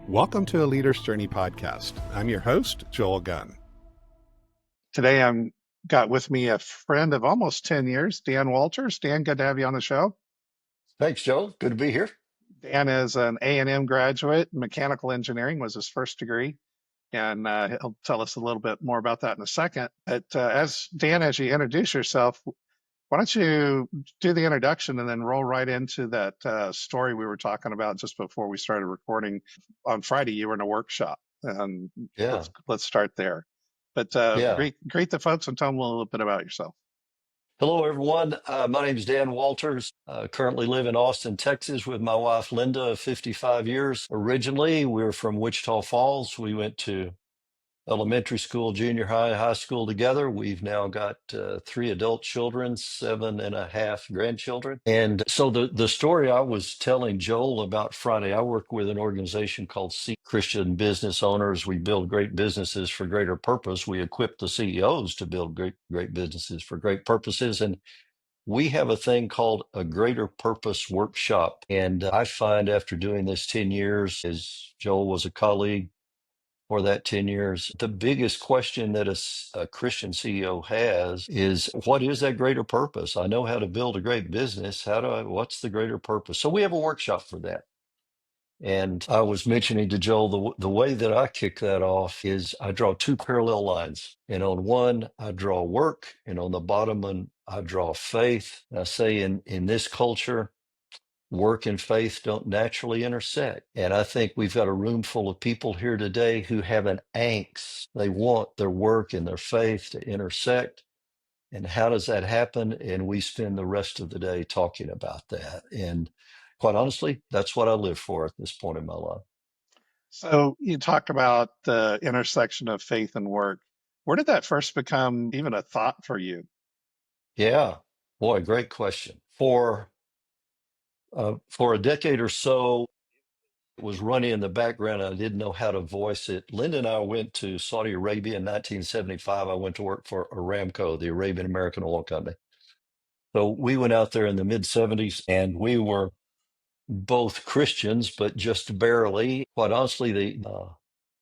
Welcome to a Leader's Journey podcast. I'm your host, Joel Gunn. Today I'm got with me a friend of almost 10 years, Dan Walters. Dan, good to have you on the show. Thanks, Joe. Good to be here. Dan is an A&M graduate. Mechanical engineering was his first degree, and he'll tell us a little bit more about that in a second. But as you introduce yourself, why don't you do the introduction and then roll right into that story we were talking about just before we started recording on Friday. You were in a workshop, and Yeah. let's start there. But Yeah. greet the folks and tell them a little bit about yourself. Hello, everyone. My name is Dan Walters. Currently live in Austin, Texas with my wife, Linda, of 55 years. Originally, we were from Wichita Falls. We went to elementary school, junior high, high school together. We've now got 3 adult children, 7.5 grandchildren. And so the story I was telling Joel about Friday, I work with an organization called Christian Business Owners. We build great businesses for greater purpose. We equip the CEOs to build great businesses for great purposes. And we have a thing called a Greater Purpose Workshop. And I find after doing this 10 years, as Joel was a colleague, for that 10 years, the biggest question that a Christian CEO has is, what is that greater purpose? I know how to build a great business. What's the greater purpose? So we have a workshop for that. And I was mentioning to Joel, the way that I kick that off is I draw 2 parallel lines. And on one, I draw work, and on the bottom one, I draw faith. And I say in this culture, work and faith don't naturally intersect. And I think we've got a room full of people here today who have an angst. They want their work and their faith to intersect. And how does that happen? And we spend the rest of the day talking about that. And quite honestly, that's what I live for at this point in my life. So you talk about the intersection of faith and work. Where did that first become even a thought for you? Yeah, boy, great question. For a decade or so, it was running in the background. I didn't know how to voice it. Linda and I went to Saudi Arabia in 1975. I went to work for Aramco, the Arabian American Oil Company. So we went out there in the mid 70s, and we were both Christians, but just barely. Quite honestly, the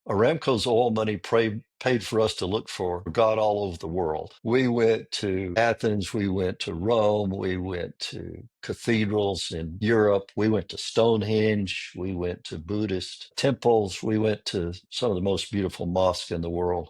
Aramco's oil money paid for us to look for God all over the world. We went to Athens, we went to Rome, we went to cathedrals in Europe, we went to Stonehenge, we went to Buddhist temples, we went to some of the most beautiful mosques in the world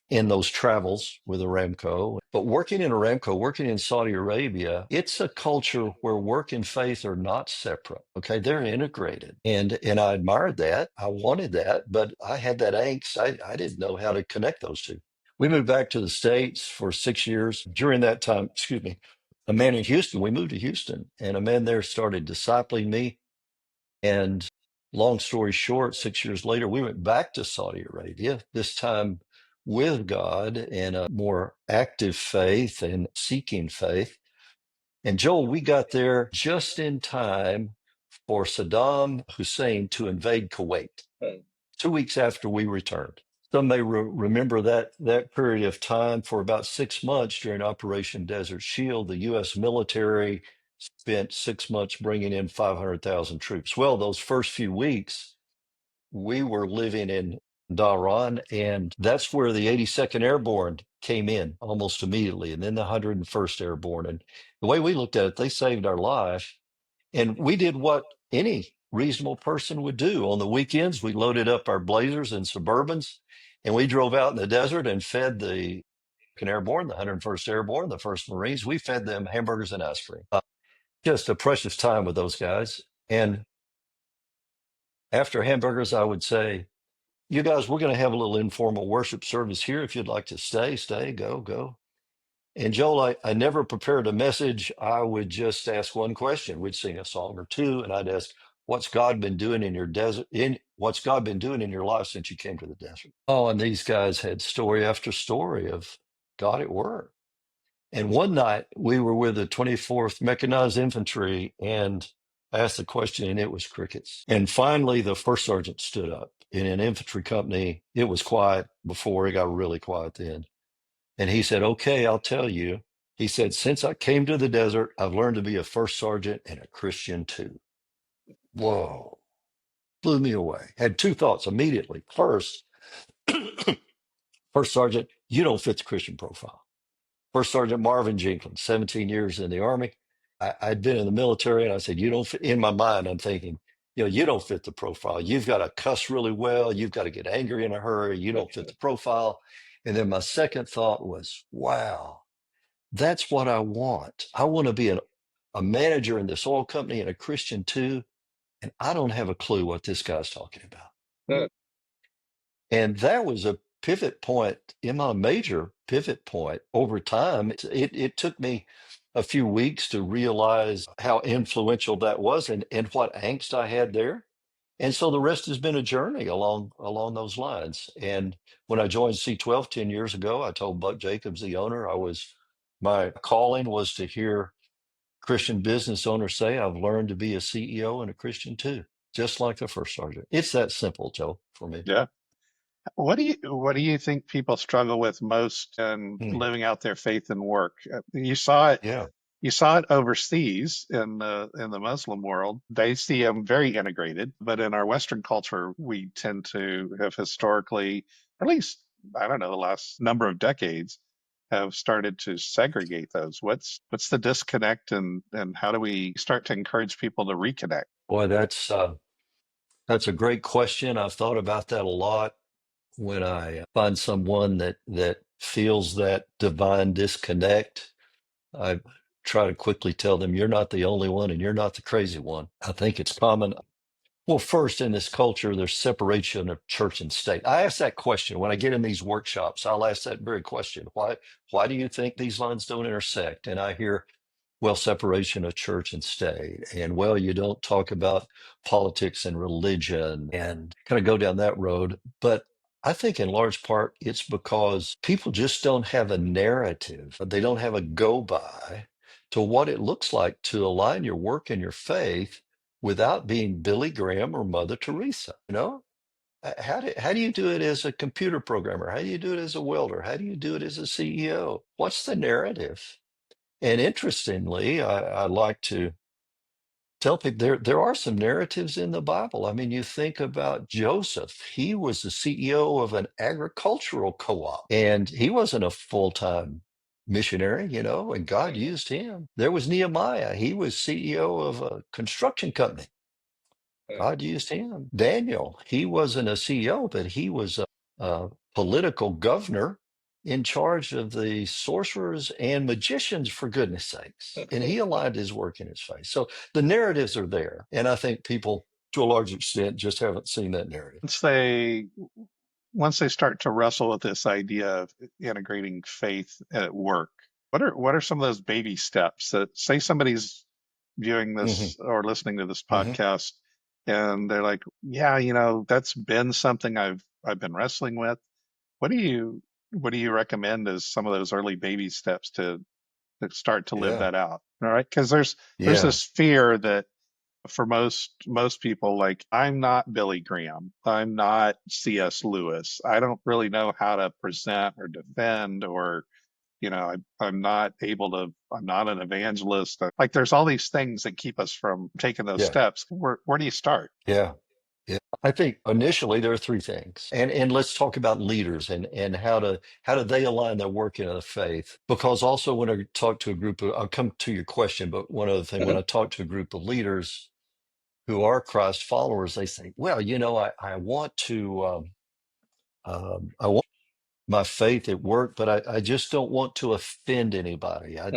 in those travels with Aramco. But working in Aramco, working in Saudi Arabia, it's a culture where work and faith are not separate. Okay, they're integrated. And I admired that. I wanted that, but I had that angst. I didn't know how to connect those two. We moved back to the States for 6 years. During that time, excuse me, a man in Houston, we moved to Houston, and a man there started discipling me. And long story short, 6 years later, we went back to Saudi Arabia, this time with God and a more active faith and seeking faith. And Joel, we got there just in time for Saddam Hussein to invade Kuwait, 2 weeks after we returned. Some may remember that period of time. For about 6 months during Operation Desert Shield, the U.S. military spent 6 months bringing in 500,000 troops. Well, those first few weeks, we were living in Dhahran, and that's where the 82nd Airborne came in almost immediately, and then the 101st Airborne. And the way we looked at it, they saved our life. And we did what any reasonable person would do. On the weekends, we loaded up our Blazers and Suburbans, and we drove out in the desert and fed the Airborne, the 101st Airborne, the 1st Marines. We fed them hamburgers and ice cream. Just a precious time with those guys. And after hamburgers, I would say, you guys, we're going to have a little informal worship service here. If you'd like to stay, go. And Joel, I never prepared a message. I would just ask one question. We'd sing a song or two, and I'd ask, what's God been doing in your desert? What's God been doing in your life since you came to the desert? Oh, and these guys had story after story of God at work. And one night we were with the 24th Mechanized Infantry, and I asked the question, and it was crickets. And finally, the first sergeant stood up. In an infantry company, it was quiet before, it got really quiet then. And he said, okay, I'll tell you. He said, since I came to the desert, I've learned to be a first sergeant and a Christian too. Whoa. blew me away. Had two thoughts immediately. First, First Sergeant, you don't fit the Christian profile. First Sergeant Marvin Jenkins, 17 years in the Army. I'd been in the military, and I said, you don't fit. In my mind, I'm thinking, you don't fit the profile. You've got to cuss really well. You've got to get angry in a hurry. You don't fit the profile. And then my second thought was, wow, that's what I want. I want to be a manager in this oil company and a Christian too. And I don't have a clue what this guy's talking about. Yeah. And that was a pivot point, a major pivot point over time. It took me a few weeks to realize how influential that was and what angst I had there. And so the rest has been a journey along those lines. And when I joined C12 10 years ago, I told Buck Jacobs, the owner, my calling was to hear Christian business owners say, I've learned to be a CEO and a Christian too, just like the first sergeant. It's that simple, Joe, for me. Yeah. What do you think people struggle with most in living out their faith and work? You saw it. Yeah. You saw it overseas in the Muslim world. They see them very integrated, but in our Western culture, we tend to have historically, at least I don't know, the last number of decades, have started to segregate those. What's the disconnect, and how do we start to encourage people to reconnect? Boy, that's a great question. I've thought about that a lot. When I find someone that feels that divine disconnect, I try to quickly tell them, you're not the only one and you're not the crazy one. I think it's common. Well, first, in this culture, there's separation of church and state. I ask that question when I get in these workshops. I'll ask that very question. Why do you think these lines don't intersect? And I hear, well, separation of church and state. And well, you don't talk about politics and religion and kind of go down that road. But I think in large part it's because people just don't have a narrative. They don't have a go by to what it looks like to align your work and your faith without being Billy Graham or Mother Teresa. How do you do it as a computer programmer? How do you do it as a welder? How do you do it as a CEO? What's the narrative? And interestingly, I like to tell people there are some narratives in the Bible. I mean, you think about Joseph. He was the CEO of an agricultural co-op, and he wasn't a full-time missionary, and God used him. There was Nehemiah. He was CEO of a construction company. God used him. Daniel, he wasn't a CEO, but he was a political governor in charge of the sorcerers and magicians, for goodness sakes. And he aligned his work in his faith. So the narratives are there. And I think people, to a large extent, just haven't seen that narrative. Once they start to wrestle with this idea of integrating faith at work, what are some of those baby steps that, say somebody's viewing this hmm or listening to this hmm podcast and they're like, yeah, that's been something I've been wrestling with. What do you recommend as some of those early baby steps to start to live Yeah. that out? All right, because there's Yeah. this fear that for most people, like, I'm not Billy Graham, I'm not C.S. Lewis, I don't really know how to present or defend, or I'm not able to, I'm not an evangelist. Like, there's all these things that keep us from taking those Yeah. steps. Where do you start? Yeah. Yeah. I think initially there are three things. And let's talk about leaders and how do they align their work in the faith? Because also when I talk to a group of, I'll come to your question, but one other thing, when I talk to a group of leaders who are Christ followers, they say, well, I want to I want my faith at work, but I just don't want to offend anybody. I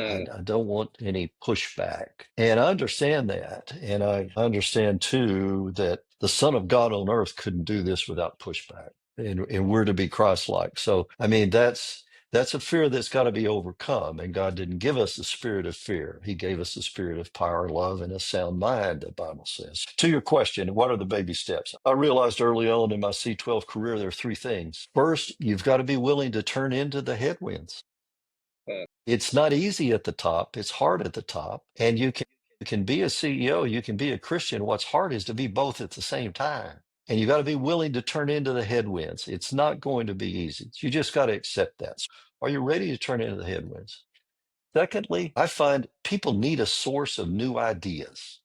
don't want any pushback. And I understand that. And I understand too that the Son of God on earth couldn't do this without pushback. And we're to be Christ-like. So, I mean, that's a fear that's got to be overcome. And God didn't give us the spirit of fear. He gave us the spirit of power, love, and a sound mind, the Bible says. To your question, what are the baby steps? I realized early on in my C12 career, there are three things. First, you've got to be willing to turn into the headwinds. It's not easy at the top. It's hard at the top. And you can be a CEO, you can be a Christian. What's hard is to be both at the same time. And you got to be willing to turn into the headwinds. It's not going to be easy. You just got to accept that. So are you ready to turn into the headwinds? Secondly, I find people need a source of new ideas.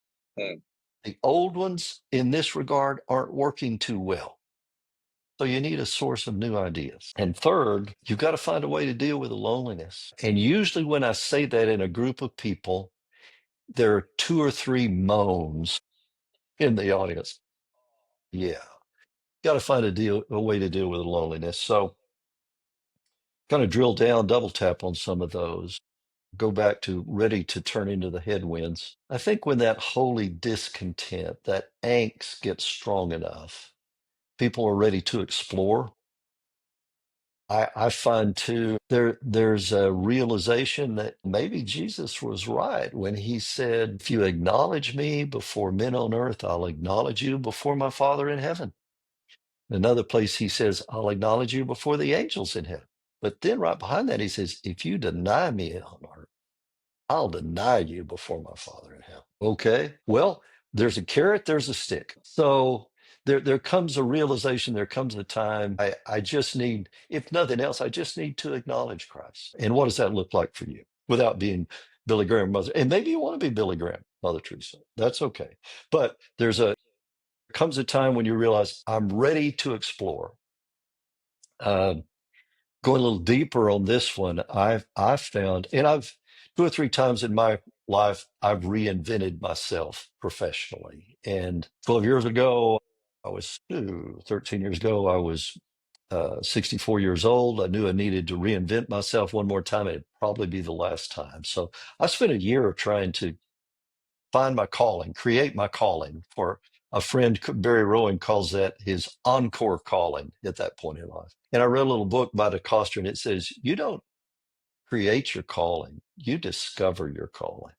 The old ones in this regard aren't working too well. So you need a source of new ideas. And third, you've got to find a way to deal with the loneliness. And usually when I say that in a group of people, there are 2 or 3 moans in the audience. Yeah, got to find a way to deal with the loneliness. So kind of drill down, double tap on some of those. Go back to ready to turn into the headwinds. I think when that holy discontent, that angst gets strong enough, people are ready to explore. I find too there's a realization that maybe Jesus was right when he said, if you acknowledge me before men on earth, I'll acknowledge you before my Father in heaven. Another place he says, I'll acknowledge you before the angels in heaven. But then right behind that, he says, if you deny me on earth, I'll deny you before my Father in heaven. Okay. Well, there's a carrot, there's a stick. So there comes a realization, there comes a time I just need, if nothing else, I just need to acknowledge Christ. And what does that look like for you without being Billy Graham, Mother? And maybe you want to be Billy Graham, Mother Teresa. That's okay. But comes a time when you realize I'm ready to explore. Um, Going a little deeper on this one, I've found, and I've 2 or 3 times in my life, I've reinvented myself professionally. And 12 years ago, 13 years ago, I was 64 years old. I knew I needed to reinvent myself one more time. It'd probably be the last time. So I spent a year trying to find my calling, create my calling. For a friend, Barry Rowan, calls that his encore calling at that point in life. And I read a little book by DeCoster, and it says, you don't create your calling, you discover your calling.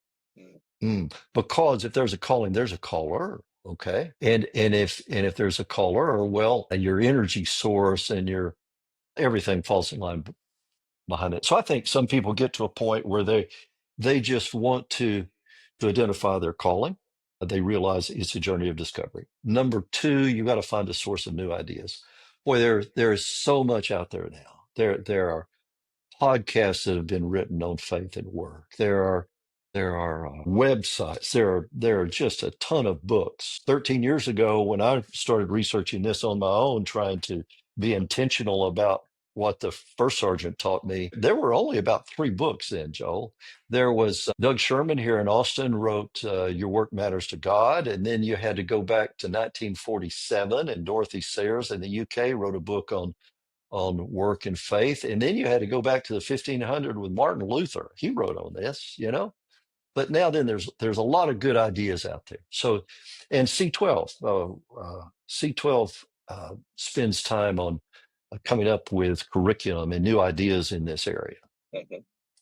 Because if there's a calling, there's a caller. Okay. And if there's a caller, well, your energy source and your everything falls in line behind it. So I think some people get to a point where they just want to identify their calling. They realize it's a journey of discovery. Number two, you got to find a source of new ideas. Boy, there is so much out there now. There are podcasts that have been written on faith and work. There are websites. There are just a ton of books. 13 years ago, when I started researching this on my own, trying to be intentional about what the first sergeant taught me, there were only about 3 books then, Joel. There was Doug Sherman here in Austin wrote Your Work Matters to God, and then you had to go back to 1947, and Dorothy Sayers in the UK wrote a book on work and faith. And then you had to go back to the 1500 with Martin Luther. He wrote on this. But now then there's a lot of good ideas out there. So, and C12 spends time on coming up with curriculum and new ideas in this area.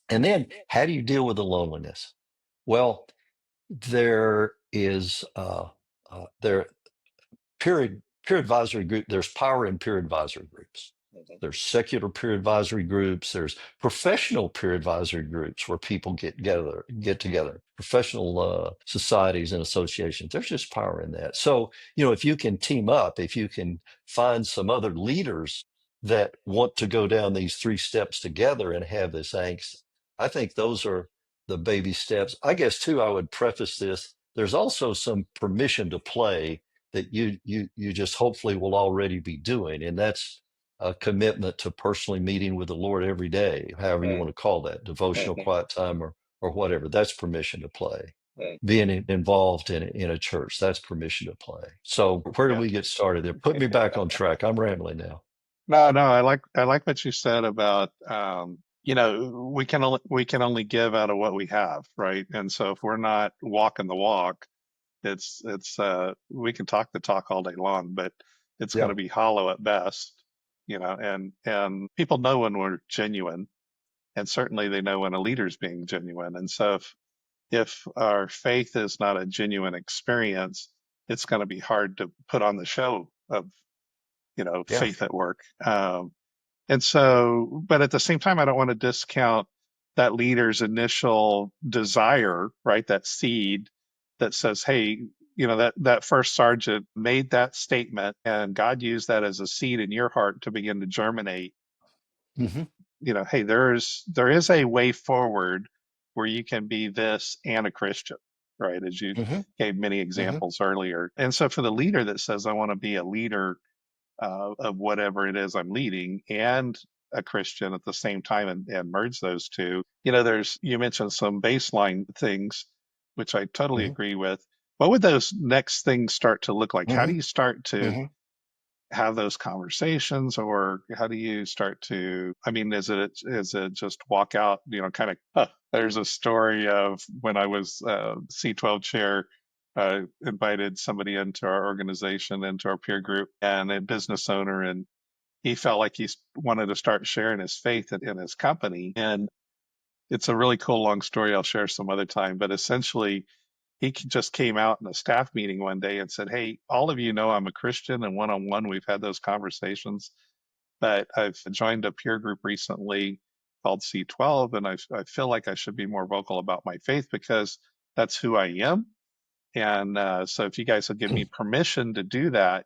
And then how do you deal with the loneliness? Well, there is there peer advisory group. There's power in peer advisory groups. There's secular peer advisory groups. There's professional peer advisory groups where people get together. Professional societies and associations. There's just power in that. So if you can team up, if you can find some other leaders that want to go down these 3 steps together and have this angst, I think those are the baby steps. I guess too, I would preface this. There's also some permission to play that you just hopefully will already be doing, and that's a commitment to personally meeting with the Lord every day, however you want to call that, devotional, quiet time, or whatever. That's permission to play. Being involved in a church, that's permission to play. So where do Yeah. we get started there? Put me back on track. I'm rambling now. No, I like what you said about we can only give out of what we have, right? And so if we're not walking the walk, it's we can talk the talk all day long, but it's going Yeah. to be hollow at best, and people know when we're genuine, and certainly they know when a leader's being genuine. And so if our faith is not a genuine experience, it's going to be hard to put on the show of Yeah. faith at work. And so, but at the same time, I don't want to discount that leader's initial desire, right? That seed that says, hey, that first sergeant made that statement and God used that as a seed in your heart to begin to germinate. Hmm. Hey, there is a way forward where you can be this and a Christian. right? As you Hmm. gave many Hmm. examples earlier. And so for the leader that says, I want to be a leader of whatever it is I'm leading and a Christian at the same time, and merge those two. You mentioned some baseline things, which I totally Hmm. agree with. What would those next things start to look like? How do Hmm. you start to Hmm. have those conversations, or how do you start to, I mean, is it just walk out, kind of, there's a story of when I was C12 chair, invited somebody into our organization, into our peer group, and a business owner, and he felt like he wanted to start sharing his faith in his company. And it's a really cool long story I'll share some other time, but essentially he just came out in a staff meeting one day and said, hey, all of you know I'm a Christian, and one-on-one we've had those conversations, but I've joined a peer group recently called C12, and I feel like I should be more vocal about my faith because that's who I am. And so if you guys will give me permission to do that,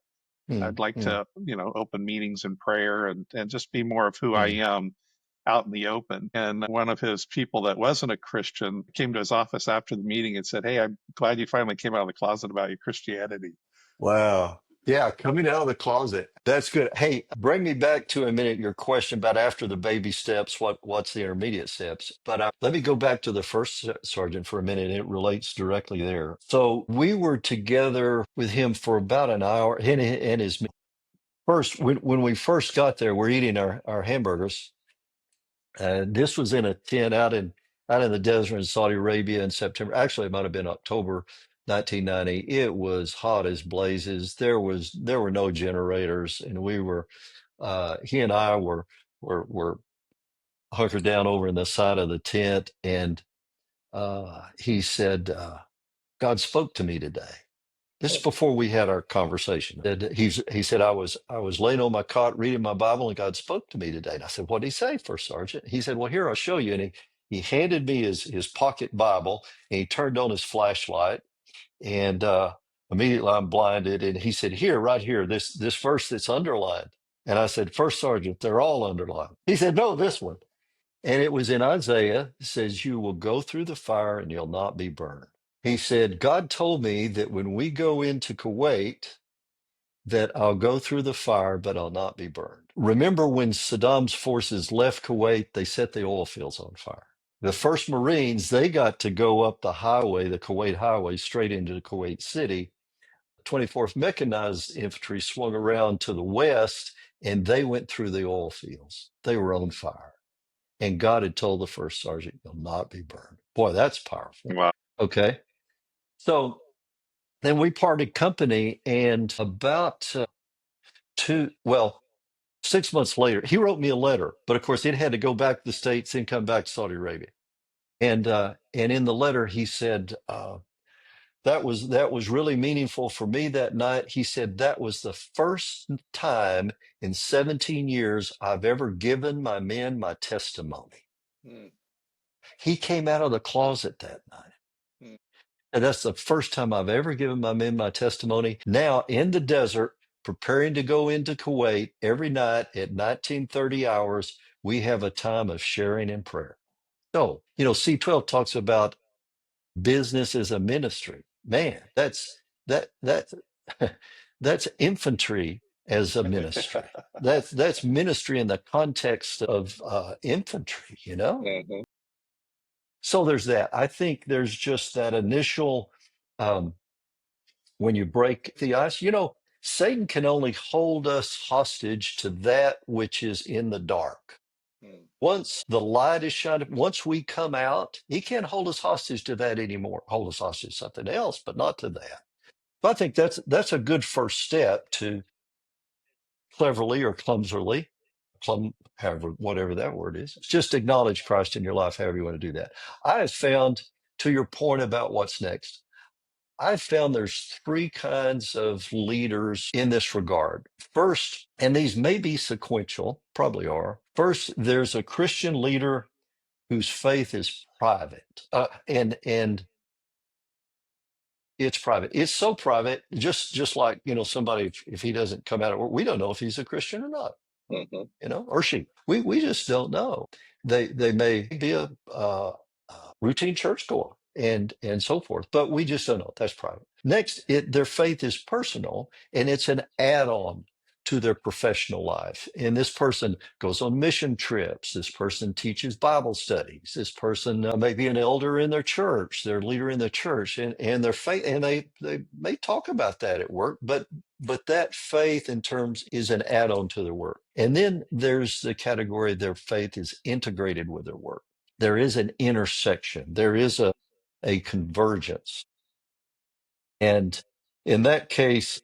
I'd like Hmm. to, open meetings in prayer, and just be more of who I am out in the open. And one of his people that wasn't a Christian came to his office after the meeting and said, hey, I'm glad you finally came out of the closet about your Christianity. Wow. Yeah, coming out of the closet. That's good. Hey, bring me back to a minute your question about after the baby steps, what's the intermediate steps? But let me go back to the first sergeant for a minute. It relates directly there. So we were together with him for about an hour, and his first when we first got there, we're eating our hamburgers. This was in a tent out in the desert in Saudi Arabia in September. Actually, it might have been October 1990. It was hot as blazes. There were no generators, and he and I were hunkered down over in the side of the tent, and he said, "God spoke to me today." This is before we had our conversation. He said, I was laying on my cot reading my Bible, and God spoke to me today. And I said, what did he say, First Sergeant? He said, well, here, I'll show you. And he handed me his pocket Bible, and he turned on his flashlight, and immediately I'm blinded. And he said, here, right here, this verse that's underlined. And I said, First Sergeant, they're all underlined. He said, no, this one. And it was in Isaiah. It says, you will go through the fire and you'll not be burned. He said, God told me that when we go into Kuwait, that I'll go through the fire, but I'll not be burned. Remember when Saddam's forces left Kuwait, they set the oil fields on fire. The first Marines, they got to go up the highway, the Kuwait highway, straight into Kuwait City. 24th Mechanized Infantry swung around to the west, and they went through the oil fields. They were on fire. And God had told the first sergeant, you'll not be burned. Boy, that's powerful. Wow. Okay. So then we parted company, and about 6 months later, he wrote me a letter. But of course, it had to go back to the States and come back to Saudi Arabia. And in the letter, he said, that was really meaningful for me that night. He said, that was the first time in 17 years I've ever given my men my testimony. Mm, He came out of the closet that night. mm, And that's the first time I've ever given my men my testimony. Now in the desert, preparing to go into Kuwait every night at 1930 hours, we have a time of sharing in prayer. So, C12 talks about business as a ministry. Man, that that's infantry as a ministry. That's ministry in the context of infantry. mhm, So there's that. I think there's just that initial, um, when you break the ice, Satan can only hold us hostage to that which is in the dark. mm, Once the light is shined, once we come out, he can't hold us hostage to that anymore. Hold us hostage to something else, but not to that. So I think that's a good first step to cleverly or clumsily, however, whatever that word is, just acknowledge Christ in your life, however you want to do that. I have found, to your point about what's next, I've found there's three kinds of leaders in this regard. First, and these may be sequential, probably are. First, there's a Christian leader whose faith is private, and it's private. It's so private, just like somebody, if he doesn't come out of work, we don't know if he's a Christian or not, mhm, or she. We just don't know. They may be a routine churchgoer. and so forth. But we just don't know. That's private. Next, their faith is personal, and it's an add-on to their professional life. And this person goes on mission trips. This person teaches Bible studies. This person may be an elder in their church, their leader in the church, and their faith, and they may talk about that at work, but that faith in terms is an add-on to their work. And then there's the category their faith is integrated with their work. There is an intersection. There is a convergence. And in that case,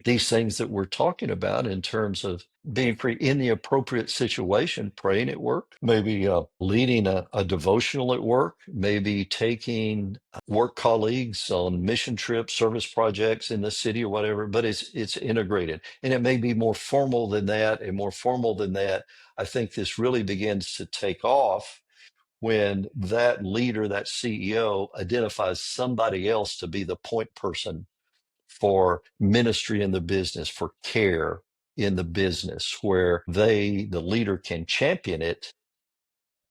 these things that we're talking about in terms of being free in the appropriate situation, praying at work, maybe leading a devotional at work, maybe taking work colleagues on mission trips, service projects in the city or whatever, but it's integrated. And it may be more formal than that, and more formal than that. I think this really begins to take off when that leader, that CEO identifies somebody else to be the point person for ministry in the business, for care in the business, where the leader can champion it,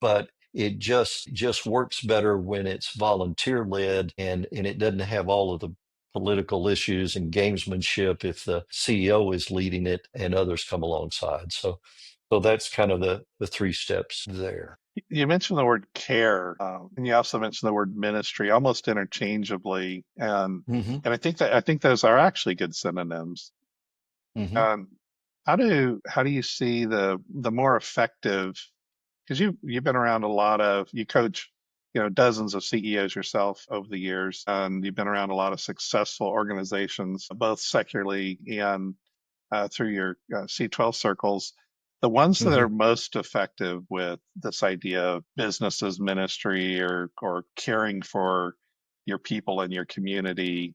but it just works better when it's volunteer led, and it doesn't have all of the political issues and gamesmanship if the CEO is leading it and others come alongside. So that's kind of the three steps there. You mentioned the word care, and you also mentioned the word ministry almost interchangeably, Hmm. and I think those are actually good synonyms. Hmm. Um, how do you see the more effective? Because you've been around you coach, dozens of CEOs yourself over the years, and you've been around a lot of successful organizations, both secularly and through your C12 circles. The ones that Hmm. are most effective with this idea of business as ministry, or caring for your people and your community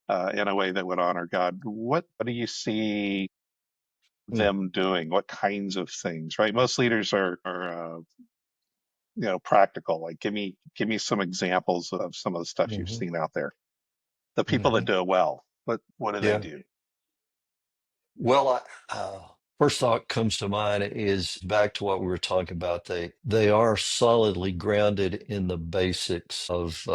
in a way that would honor God, what do you see them doing? What kinds of things? Right, most leaders are practical. Like, give me some examples of some of the stuff you've Hmm. seen out there. The people that Hmm. do it well, what do they Yeah. do? Well, first thought comes to mind is back to what we were talking about. They are solidly grounded in the basics of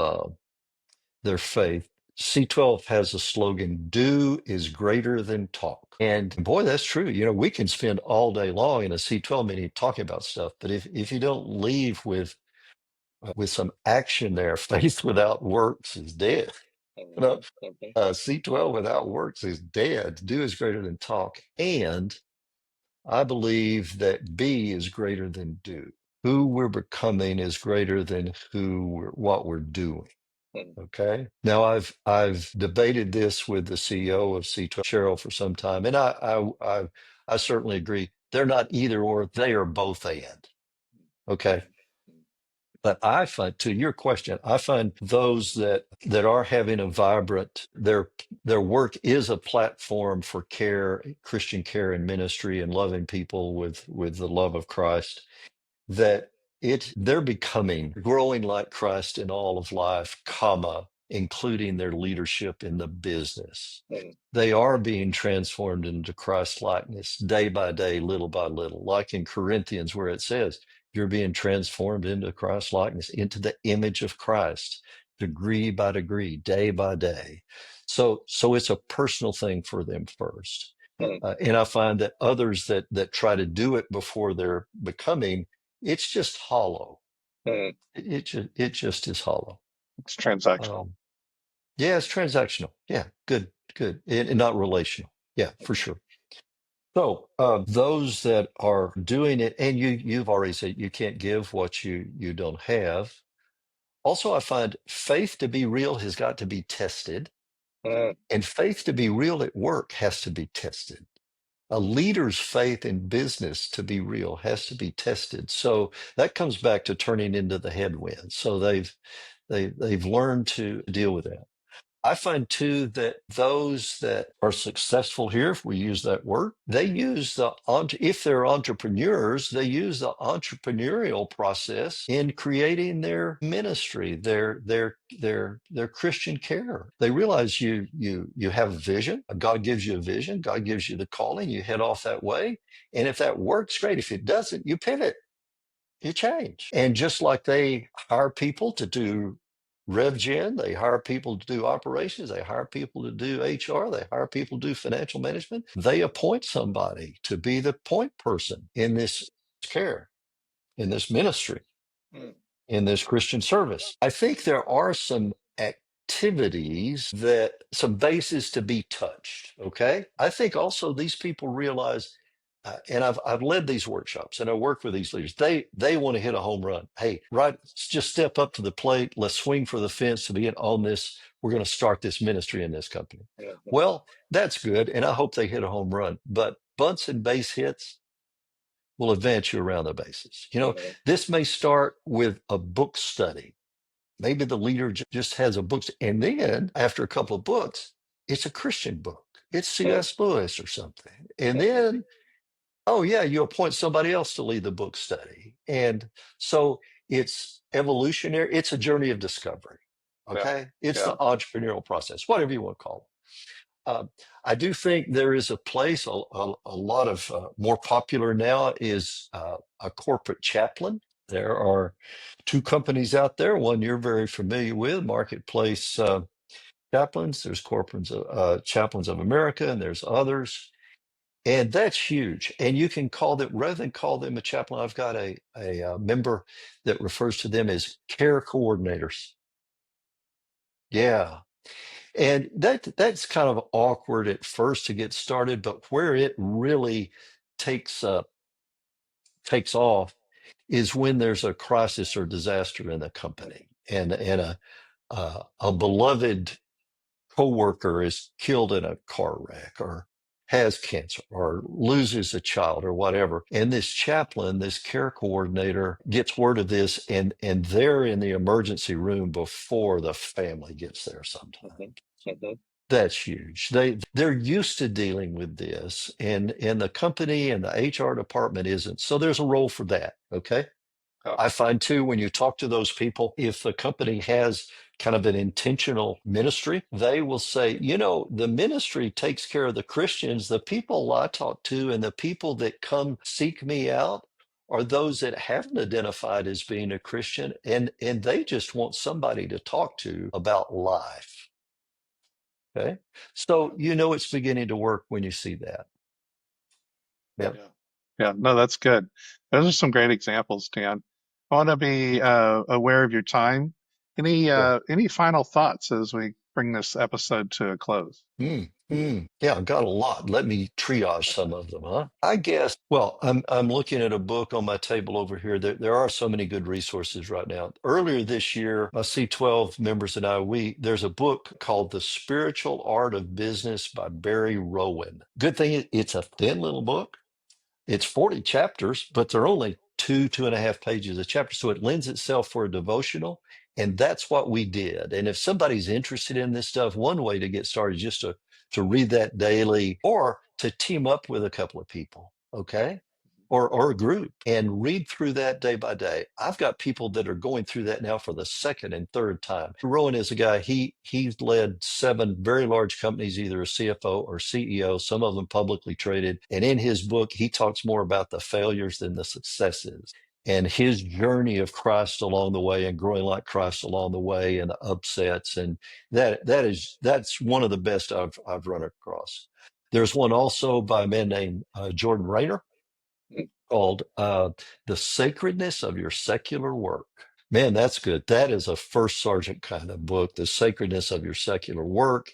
their faith. C12 has a slogan: "Do is greater than talk." And boy, that's true. We can spend all day long in a C12 meeting talking about stuff, but if you don't leave with some action there, faith without works is dead. You know, C12 without works is dead. Do is greater than talk. And I believe that B is greater than do. Who we're becoming is greater than what we're doing. Okay. Now I've debated this with the CEO of C12, Cheryl, for some time, and I certainly agree. They're not either or, they are both and. Okay. But I find, to your question, I find those that are having a vibrant, their work is a platform for care, Christian care and ministry, and loving people with the love of Christ, that they're becoming growing like Christ in all of life, comma, including their leadership in the business. They are being transformed into Christ likeness day by day, little by little, like in Corinthians, where it says, you're being transformed into Christ likeness, into the image of Christ, degree by degree, day by day. So it's a personal thing for them first. And I find that others that try to do it before they're becoming, it's just hollow. It just is hollow. It's transactional. Um, yeah, it's transactional. Yeah, good, good, and not relational. Yeah, for sure. So those that are doing it, and you've already said you can't give what you don't have. Also, I find faith to be real has got to be tested, and faith to be real at work has to be tested. A leader's faith in business to be real has to be tested. So that comes back to turning into the headwind. So they've learned to deal with that. I find too that those that are successful here, if we use that word, they use if they're entrepreneurs, they use the entrepreneurial process in creating their ministry, their Christian care. They realize you have a vision. God gives you a vision. God gives you the calling. You head off that way, and if that works, great. If it doesn't, you pivot. You change. And just like they hire people to do Rev Gen, they hire people to do operations, they hire people to do HR, they hire people to do financial management. They appoint somebody to be the point person in this care, in this ministry, in this Christian service. I think there are some activities that some bases to be touched. Okay. I think also these people realize, and I've led these workshops and I work with these leaders. They want to hit a home run. Hey, right, just step up to the plate. Let's swing for the fence to begin on this. We're going to start this ministry in this company. Well, that's good, and I hope they hit a home run. But bunts and base hits will advance you around the bases. This may start with a book study. Maybe the leader just has a book, and then after a couple of books, it's a Christian book. It's C.S. Lewis or something. And then, oh yeah, you appoint somebody else to lead the book study. And so it's evolutionary. It's a journey of discovery. Okay. It's the entrepreneurial process, whatever you want to call it. I do think there is a place, a lot of more popular now is a corporate chaplain. There are two companies out there, one you're very familiar with, Marketplace Chaplains. There's Chaplains of America, and there's others. And that's huge. And you can call them, rather than call them a chaplain, I've got a member that refers to them as care coordinators. Yeah. And that's kind of awkward at first to get started, but where it really takes off is when there's a crisis or disaster in the company, and a beloved coworker is killed in a car wreck or has cancer or loses a child or whatever. And this chaplain, this care coordinator gets word of this, and they're in the emergency room before the family gets there sometimes. That's huge. They're used to dealing with this, and the company and the HR department isn't. So there's a role for that. Okay. I find too, when you talk to those people, if the company has kind of an intentional ministry, they will say, the ministry takes care of the Christians. The people I talk to and the people that come seek me out are those that haven't identified as being a Christian, and they just want somebody to talk to about life. Okay. So it's beginning to work when you see that. Yeah. Yeah, no, that's good. Those are some great examples, Dan. I want to be aware of your time. Any final thoughts as we bring this episode to a close? Yeah, I've got a lot. Let me triage some of them, huh? I guess. Well, I'm looking at a book on my table over here. There are so many good resources right now. Earlier this year, my C12 members and there's a book called The Spiritual Art of Business by Barry Rowan. Good thing it's a thin little book. It's 40 chapters, but they're only 2.5 pages a chapter. So it lends itself for a devotional. And that's what we did. And if somebody's interested in this stuff, one way to get started is just to read that daily, or to team up with a couple of people, okay? Or a group, and read through that day by day. I've got people that are going through that now for the second and third time. Rowan is a guy, he's led 7 very large companies, either a CFO or CEO, some of them publicly traded. And in his book, he talks more about the failures than the successes, and his journey of Christ along the way, and growing like Christ along the way, and the upsets. And that's one of the best I've run across. There's one also by a man named Jordan Rayner called The Sacredness of Your Secular Work. Man, that's good. That is a first sergeant kind of book, The Sacredness of Your Secular Work,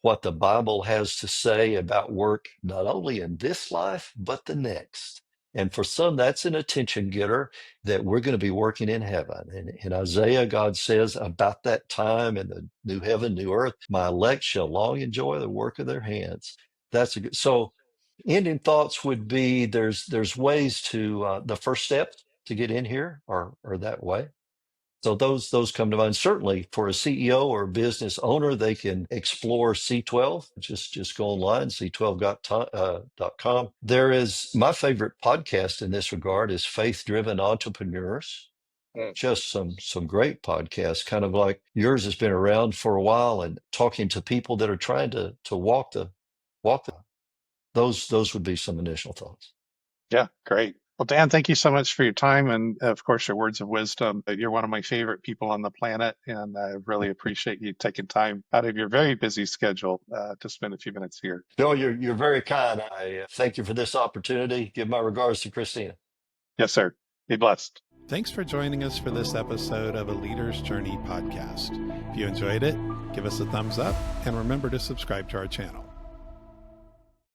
what the Bible has to say about work, not only in this life, but the next. And for some, that's an attention getter, that we're going to be working in heaven. And in Isaiah, God says, about that time in the new heaven, new earth, my elect shall long enjoy the work of their hands. That's a good. So ending thoughts would be, there's ways to the first steps to get in here are that way. So those come to mind. Certainly for a CEO or a business owner, they can explore C12. Just go online, c12.com. There is, my favorite podcast in this regard is Faith Driven Entrepreneurs. Just some great podcasts, kind of like yours has been around for a while, and talking to people that are trying to walk the. Those would be some initial thoughts. Yeah, great. Well, Dan, thank you so much for your time and, of course, your words of wisdom. You're one of my favorite people on the planet, and I really appreciate you taking time out of your very busy schedule to spend a few minutes here. Joel, you're very kind. I thank you for this opportunity. Give my regards to Christina. Yes, sir. Be blessed. Thanks for joining us for this episode of A Leader's Journey podcast. If you enjoyed it, give us a thumbs up and remember to subscribe to our channel.